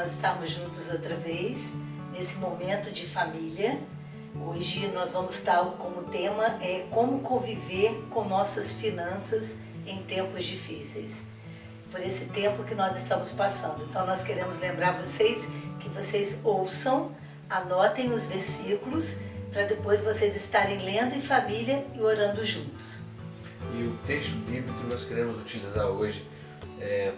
nós estarmos juntos outra vez, nesse momento de família. Hoje nós vamos estar, como tema, como conviver com nossas finanças em tempos difíceis. Por esse tempo que nós estamos passando. Então nós queremos lembrar vocês que vocês ouçam, anotem os versículos, para depois vocês estarem lendo em família e orando juntos. E o texto bíblico que nós queremos utilizar hoje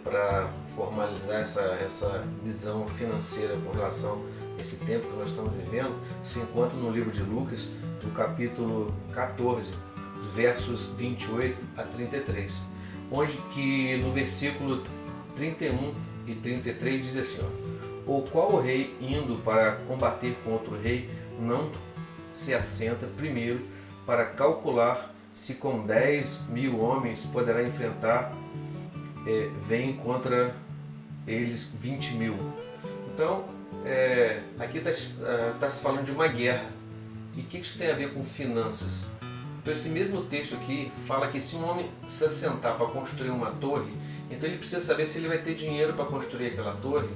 para formalizar essa visão financeira com relação a esse tempo que nós estamos vivendo, se encontra no livro de Lucas, no capítulo 14, versos 28 a 33, onde que no versículo 31 e 33 diz assim, ou qual rei indo para combater contra o rei não se assenta primeiro para calcular se com 10.000 homens poderá enfrentar, vem contra eles 20.000. Então, aqui está falando de uma guerra. E o que isso tem a ver com finanças? Então, esse mesmo texto aqui fala que se um homem se assentar para construir uma torre, então ele precisa saber se ele vai ter dinheiro para construir aquela torre,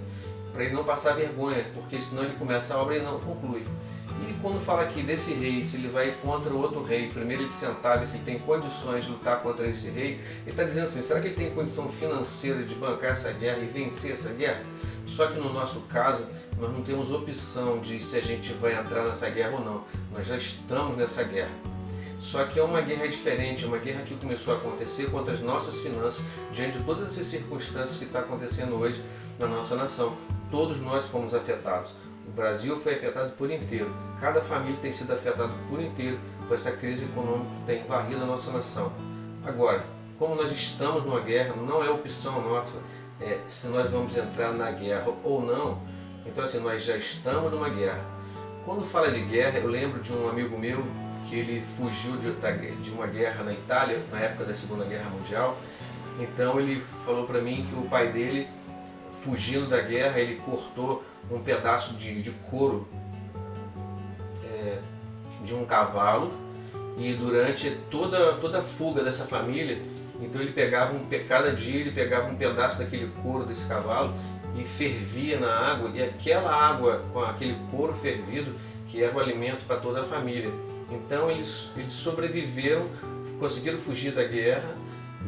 para ele não passar vergonha, porque senão ele começa a obra e não conclui. E quando fala aqui desse rei, se ele vai contra outro rei, primeiro ele sentar, ver se ele tem condições de lutar contra esse rei, ele está dizendo assim, será que ele tem condição financeira de bancar essa guerra e vencer essa guerra? Só que no nosso caso, nós não temos opção de se a gente vai entrar nessa guerra ou não, nós já estamos nessa guerra. Só que é uma guerra diferente, é uma guerra que começou a acontecer contra as nossas finanças, diante de todas essas circunstâncias que está acontecendo hoje na nossa nação. Todos nós fomos afetados. O Brasil foi afetado por inteiro. Cada família tem sido afetada por inteiro por essa crise econômica que tem varrido a nossa nação. Agora, como nós estamos numa guerra, não é opção nossa se nós vamos entrar na guerra ou não. Então assim, nós já estamos numa guerra. Quando fala de guerra, eu lembro de um amigo meu que ele fugiu de uma guerra na Itália, na época da Segunda Guerra Mundial. Então ele falou para mim que o pai dele, fugindo da guerra, ele cortou um pedaço de couro de um cavalo, e durante toda a fuga dessa família, então ele pegava cada dia ele pegava um pedaço daquele couro desse cavalo e fervia na água, e aquela água com aquele couro fervido que era o alimento para toda a família. Então eles sobreviveram, conseguiram fugir da guerra,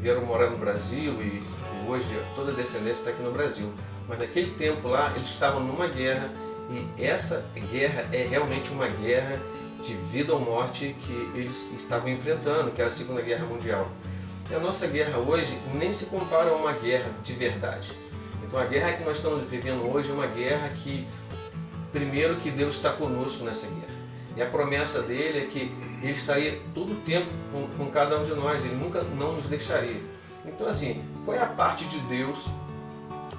vieram morar no Brasil e hoje toda a descendência está aqui no Brasil. Mas naquele tempo lá eles estavam numa guerra, e essa guerra é realmente uma guerra de vida ou morte que eles estavam enfrentando, que era a Segunda Guerra Mundial. E a nossa guerra hoje nem se compara a uma guerra de verdade. Então a guerra que nós estamos vivendo hoje é uma guerra que, primeiro, que Deus está conosco nessa guerra. E a promessa dele é que ele estaria todo o tempo com cada um de nós, ele nunca não nos deixaria. Então assim, qual é a parte de Deus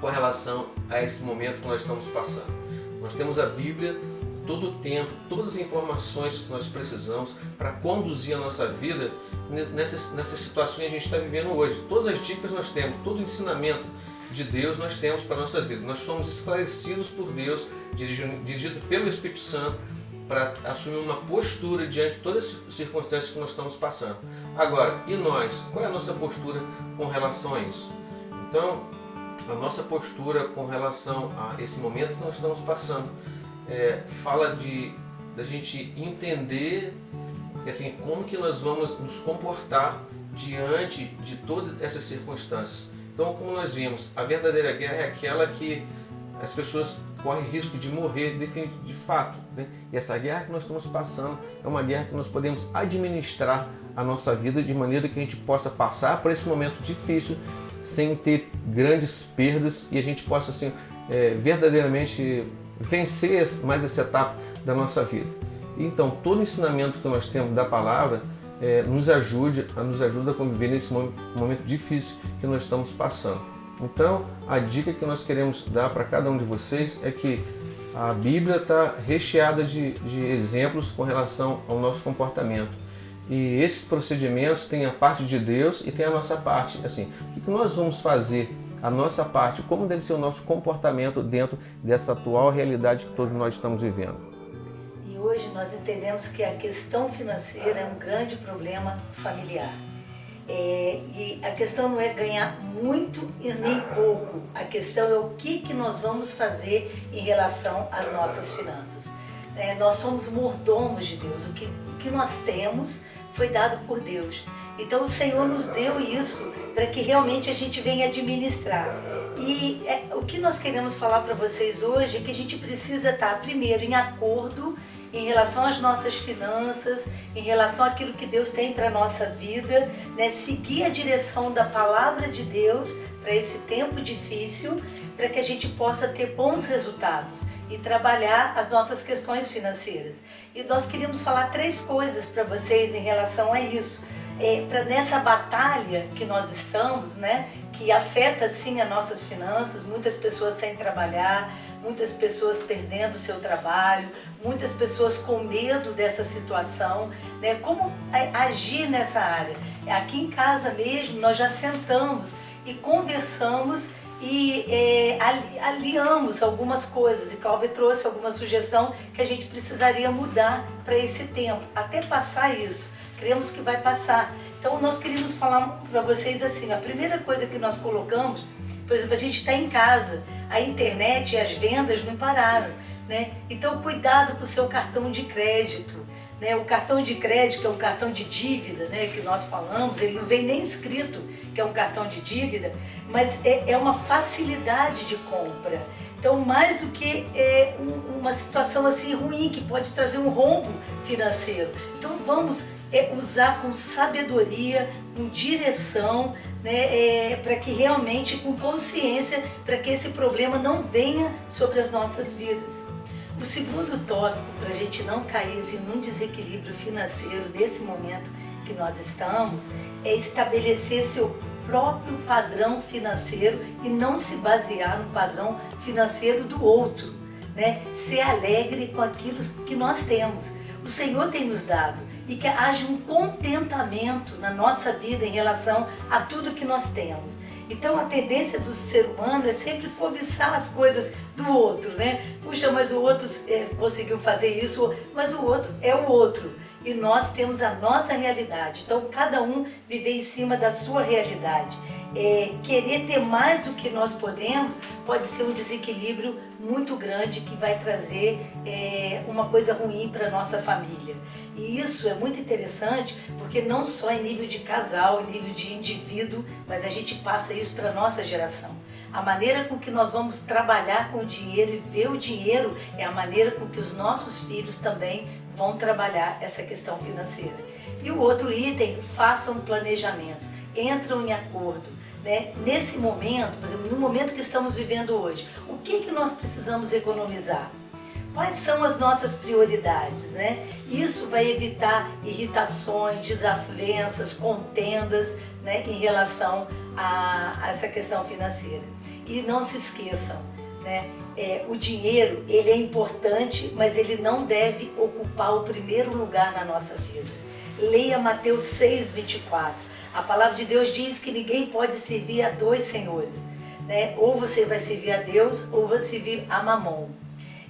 com relação a esse momento que nós estamos passando? Nós temos a Bíblia todo o tempo, todas as informações que nós precisamos para conduzir a nossa vida nessas situações que a gente está vivendo hoje. Todas as dicas nós temos, todo o ensinamento de Deus nós temos para nossas vidas. Nós somos esclarecidos por Deus, dirigido pelo Espírito Santo, para assumir uma postura diante de todas as circunstâncias que nós estamos passando. Agora, e nós? Qual é a nossa postura com relação a isso? Então, a nossa postura com relação a esse momento que nós estamos passando fala da gente entender assim, como que nós vamos nos comportar diante de todas essas circunstâncias. Então, como nós vimos, a verdadeira guerra é aquela que as pessoas correm risco de morrer de fato, né? E essa guerra que nós estamos passando é uma guerra que nós podemos administrar a nossa vida de maneira que a gente possa passar por esse momento difícil sem ter grandes perdas, e a gente possa assim, verdadeiramente vencer mais essa etapa da nossa vida. Então, todo o ensinamento que nós temos da palavra nos ajuda a conviver nesse momento difícil que nós estamos passando. Então, a dica que nós queremos dar para cada um de vocês é que a Bíblia está recheada de exemplos com relação ao nosso comportamento. E esses procedimentos têm a parte de Deus e tem a nossa parte. Assim, o que nós vamos fazer, a nossa parte, como deve ser o nosso comportamento dentro dessa atual realidade que todos nós estamos vivendo. E hoje nós entendemos que a questão financeira é um grande problema familiar. E a questão não é ganhar muito e nem pouco, a questão é o que nós vamos fazer em relação às nossas finanças. Nós somos mordomos de Deus, o que nós temos foi dado por Deus. Então o Senhor nos deu isso para que realmente a gente venha administrar. E o que nós queremos falar para vocês hoje é que a gente precisa estar primeiro em acordo em relação às nossas finanças, em relação àquilo que Deus tem para a nossa vida, né? Seguir a direção da palavra de Deus para esse tempo difícil, para que a gente possa ter bons resultados e trabalhar as nossas questões financeiras. E nós queríamos falar 3 coisas para vocês em relação a isso. Para nessa batalha que nós estamos, né, que afeta sim as nossas finanças, muitas pessoas sem trabalhar, muitas pessoas perdendo o seu trabalho, muitas pessoas com medo dessa situação, né, como agir nessa área. Aqui em casa mesmo nós já sentamos e conversamos e aliamos algumas coisas, e Cláudia trouxe alguma sugestão que a gente precisaria mudar para esse tempo, até passar isso. Cremos que vai passar. Então nós queríamos falar para vocês assim, a primeira coisa que nós colocamos, por exemplo, a gente está em casa, a internet e as vendas não pararam, né? Então cuidado com o seu cartão de crédito, né? O cartão de crédito, que é um cartão de dívida, né, que nós falamos, ele não vem nem escrito que é um cartão de dívida, mas é uma facilidade de compra. Então, mais do que uma situação assim ruim, que pode trazer um rombo financeiro. Então vamos usar com sabedoria, com direção, né, para que realmente, com consciência, para que esse problema não venha sobre as nossas vidas. O segundo tópico, para a gente não cair em um desequilíbrio financeiro nesse momento que nós estamos, é estabelecer seu próprio padrão financeiro e não se basear no padrão financeiro do outro, né? Ser alegre com aquilo que nós temos. O Senhor tem nos dado. E que haja um contentamento na nossa vida em relação a tudo que nós temos. Então a tendência do ser humano é sempre cobiçar as coisas do outro, né? Puxa, mas o outro conseguiu fazer isso, mas o outro é o outro. E nós temos a nossa realidade. Então cada um vive em cima da sua realidade. Querer ter mais do que nós podemos pode ser um desequilíbrio muito grande que vai trazer uma coisa ruim para a nossa família. E isso é muito interessante porque não só em nível de casal, em nível de indivíduo, mas a gente passa isso para a nossa geração. A maneira com que nós vamos trabalhar com o dinheiro e ver o dinheiro é a maneira com que os nossos filhos também vão trabalhar essa questão financeira. E o outro item, façam planejamentos, entram em acordo. Né? Nesse momento, por exemplo, no momento que estamos vivendo hoje, o que nós precisamos economizar? Quais são as nossas prioridades, né? Isso vai evitar irritações, desavenças, contendas, né, em relação a essa questão financeira. E não se esqueçam, né? O dinheiro, ele é importante, mas ele não deve ocupar o primeiro lugar na nossa vida. Leia Mateus 6:24. A palavra de Deus diz que ninguém pode servir a 2 senhores, né? Ou você vai servir a Deus ou vai servir a Mamon.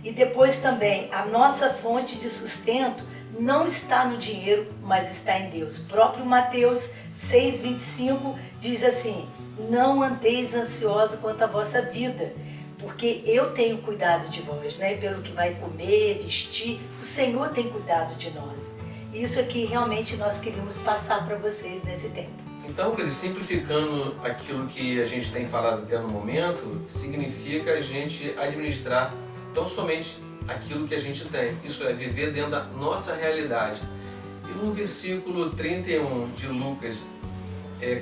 E depois também, a nossa fonte de sustento não está no dinheiro, mas está em Deus. O próprio Mateus 6:25 diz assim: não andeis ansiosos quanto à vossa vida, porque eu tenho cuidado de vós, né? Pelo que vai comer, vestir, o Senhor tem cuidado de nós. Isso aqui realmente nós queríamos passar para vocês nesse tempo. Então, simplificando aquilo que a gente tem falado até no momento, significa a gente administrar tão somente aquilo que a gente tem. Isso é viver dentro da nossa realidade. E no versículo 31 de Lucas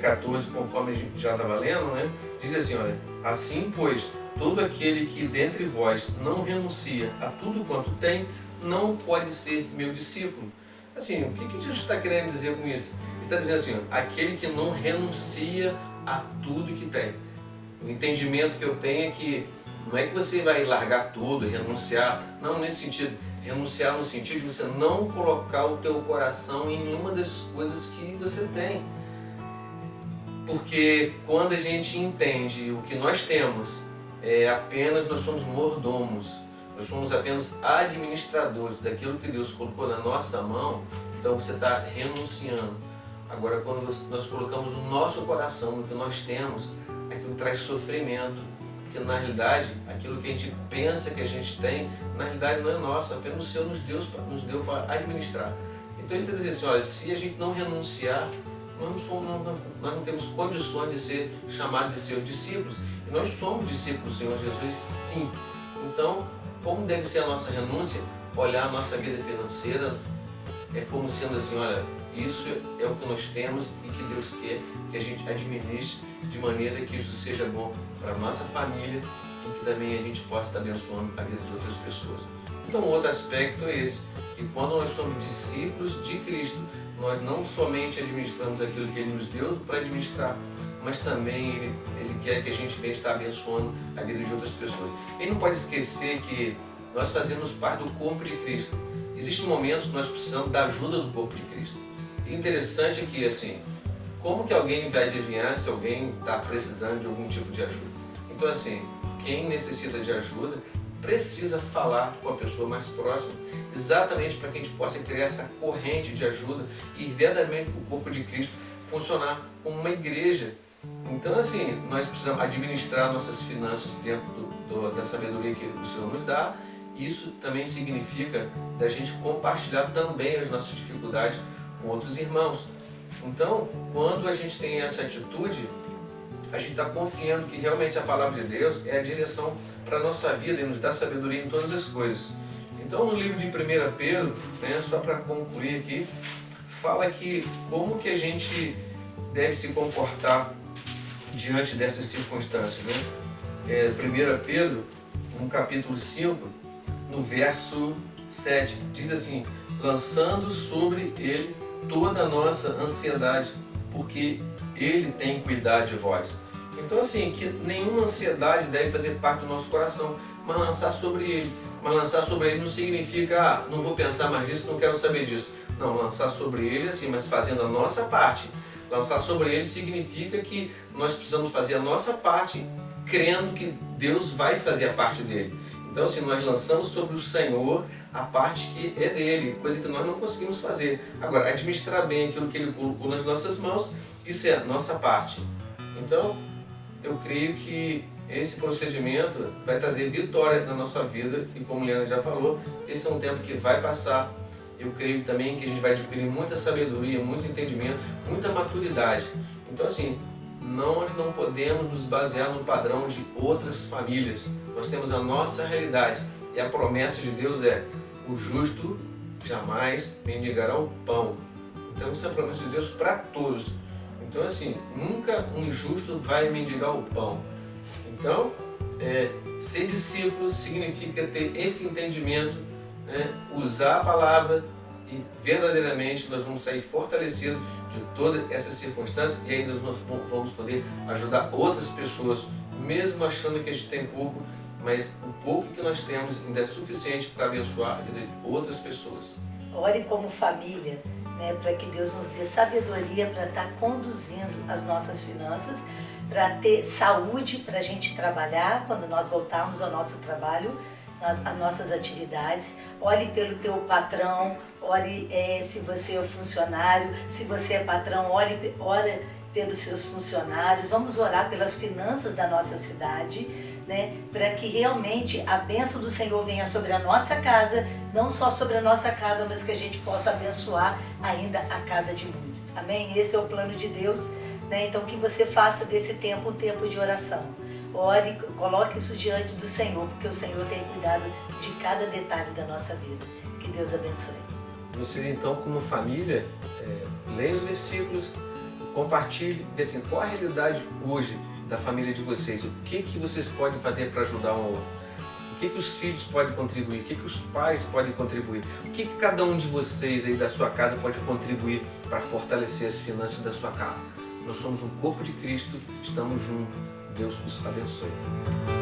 14, conforme a gente já estava lendo, né, diz assim, olha, assim, pois, todo aquele que dentre vós não renuncia a tudo quanto tem, não pode ser meu discípulo. Assim, o que Jesus está querendo dizer com isso? Ele está dizendo assim, ó, aquele que não renuncia a tudo que tem. O entendimento que eu tenho é que não é que você vai largar tudo e renunciar, não nesse sentido. Renunciar no sentido de você não colocar o teu coração em nenhuma das coisas que você tem. Porque quando a gente entende o que nós temos, nós somos mordomos. Nós somos apenas administradores daquilo que Deus colocou na nossa mão, então você está renunciando. Agora, quando nós colocamos o nosso coração no que nós temos, aquilo traz sofrimento, porque na realidade, aquilo que a gente pensa que a gente tem, na realidade não é nosso, apenas o Senhor nos deu para administrar. Então ele está dizendo assim, olha, se a gente não renunciar, nós não temos condições de ser chamados de seus discípulos, e nós somos discípulos do Senhor Jesus, sim. Então, como deve ser a nossa renúncia? Olhar a nossa vida financeira é como sendo assim, olha, isso é o que nós temos e que Deus quer que a gente administre de maneira que isso seja bom para a nossa família e que também a gente possa estar abençoando a vida de outras pessoas. Então, outro aspecto é esse, que quando nós somos discípulos de Cristo, nós não somente administramos aquilo que Ele nos deu para administrar, mas também Ele quer que a gente venha estar abençoando a vida de outras pessoas. Ele não pode esquecer que nós fazemos parte do corpo de Cristo. Existem momentos que nós precisamos da ajuda do corpo de Cristo. E interessante é que, assim, como que alguém vai adivinhar se alguém está precisando de algum tipo de ajuda? Então, assim, quem necessita de ajuda precisa falar com a pessoa mais próxima, exatamente para que a gente possa criar essa corrente de ajuda e verdadeiramente o corpo de Cristo funcionar como uma igreja. Então, assim, nós precisamos administrar nossas finanças dentro da sabedoria que o Senhor nos dá. Isso também significa da gente compartilhar também as nossas dificuldades com outros irmãos. Então, quando a gente tem essa atitude, a gente está confiando que realmente a palavra de Deus é a direção para a nossa vida e nos dá sabedoria em todas as coisas. Então, no livro de 1 Pedro, né, só para concluir aqui, fala que como que a gente deve se comportar diante dessas circunstâncias. Né? 1 Pedro, no capítulo 5, no verso 7, diz assim, lançando sobre ele toda a nossa ansiedade, porque Ele tem cuidado de vós. Então, assim, que nenhuma ansiedade deve fazer parte do nosso coração, mas lançar sobre Ele. Mas lançar sobre Ele não significa, não vou pensar mais nisso, não quero saber disso. Não, lançar sobre Ele assim, mas fazendo a nossa parte. Lançar sobre Ele significa que nós precisamos fazer a nossa parte, crendo que Deus vai fazer a parte dele. Então, assim, nós lançamos sobre o Senhor a parte que é dele, coisa que nós não conseguimos fazer. Agora, administrar bem aquilo que Ele colocou nas nossas mãos, isso é a nossa parte. Então, eu creio que esse procedimento vai trazer vitória na nossa vida, e como a Liana já falou, esse é um tempo que vai passar. Eu creio também que a gente vai adquirir muita sabedoria, muito entendimento, muita maturidade. Então, assim, nós não podemos nos basear no padrão de outras famílias. Nós temos a nossa realidade e a promessa de Deus é: o justo jamais mendigará o pão. Então, essa é a promessa de Deus para todos. Então, assim, nunca um injusto vai mendigar o pão. Então, ser discípulo significa ter esse entendimento, né? Usar a palavra, e verdadeiramente nós vamos sair fortalecidos de todas essas circunstâncias, e ainda nós vamos poder ajudar outras pessoas, mesmo achando que a gente tem pouco, mas o pouco que nós temos ainda é suficiente para abençoar a vida de outras pessoas. Ore como família, né, para que Deus nos dê sabedoria para estar conduzindo as nossas finanças, para ter saúde para a gente trabalhar quando nós voltarmos ao nosso trabalho, as nossas atividades. Ore pelo teu patrão, ore se você é funcionário, se você é patrão, ore pelos seus funcionários. Vamos orar pelas finanças da nossa cidade, né, para que realmente a bênção do Senhor venha sobre a nossa casa, não só sobre a nossa casa, mas que a gente possa abençoar ainda a casa de muitos. Amém? Esse é o plano de Deus, né? Então que você faça desse tempo um tempo de oração. Ore, coloque isso diante do Senhor, porque o Senhor tem cuidado de cada detalhe da nossa vida. Que Deus abençoe. Vocês então, como família, leiam os versículos, compartilhe, assim, qual a realidade hoje da família de vocês, o que vocês podem fazer para ajudar um ao outro, o que os filhos podem contribuir, o que os pais podem contribuir, o que cada um de vocês aí da sua casa pode contribuir para fortalecer as finanças da sua casa. Nós somos um corpo de Cristo, estamos juntos. Deus os abençoe.